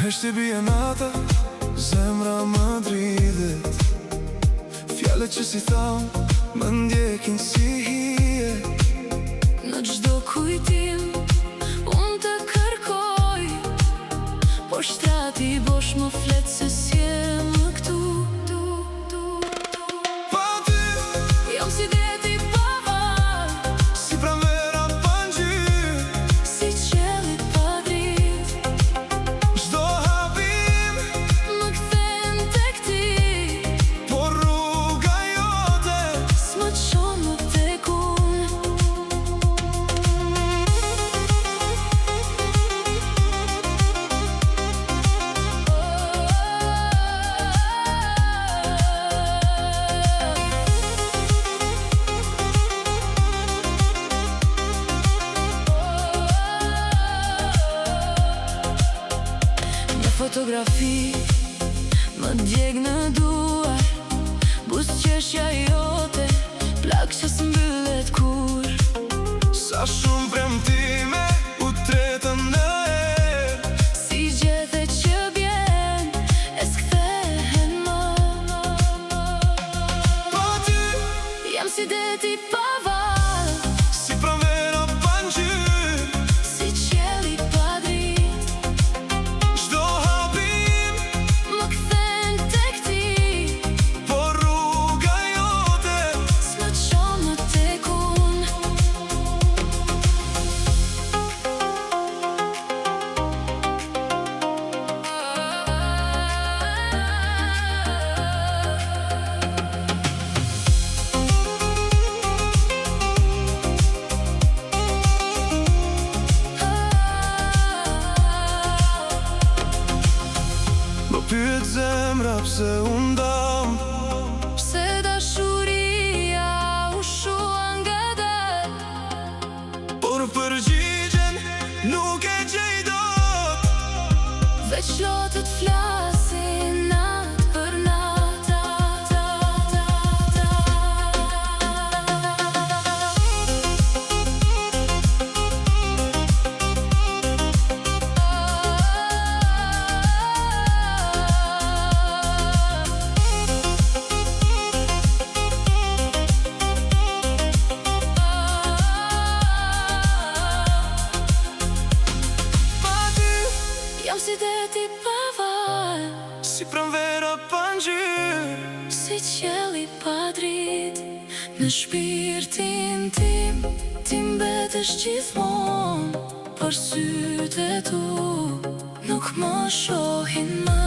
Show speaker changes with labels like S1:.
S1: Heshti bie nata, zemra më dridhet. Fjallet që si tham, më ndjekin si hije.
S2: Në çdo kujtim, unë të kërkoj, por shtrati bosh më flet se s'je më këtu.
S1: Pa ty,
S2: Jam si deti pa val,
S1: si pranvera pa ngjyrë.
S2: si qelli pa dritë.
S1: Çdo hapim,
S2: Më kthen tek ti,
S1: por rruga jote
S2: s'më çon më tek unë. Një fotografi më djeg në duar, buzëqeshja jote, plak që s'mbyllet kur.
S1: sa shumë premtime u tretën në erë.
S2: Si gjethe që bjen, e s'kthehen më.
S1: Pa ty,
S2: Jam si deti pa val,
S1: si pranvera pa ngjyrë.
S2: si qelli pa dritë.
S1: Çdo hapim,
S2: Më kthen tek ti,
S1: por rruga jote
S2: s'më çon më tek unë.
S1: Më pyet zemra pse unë ndam.
S2: Pse dashuria u shua ngadal,
S1: Por përgjigjen nuk e gjej dot.
S2: veç lotët flasin natë për nata.
S1: Pa ty,
S2: Jam si deti pa val,
S1: si pranvera pa ngjyrë.
S2: si qelli pa dritë. Në shpirtin tim, ti mbetesh gjithmonë, por sytë e tu nuk më shohin më.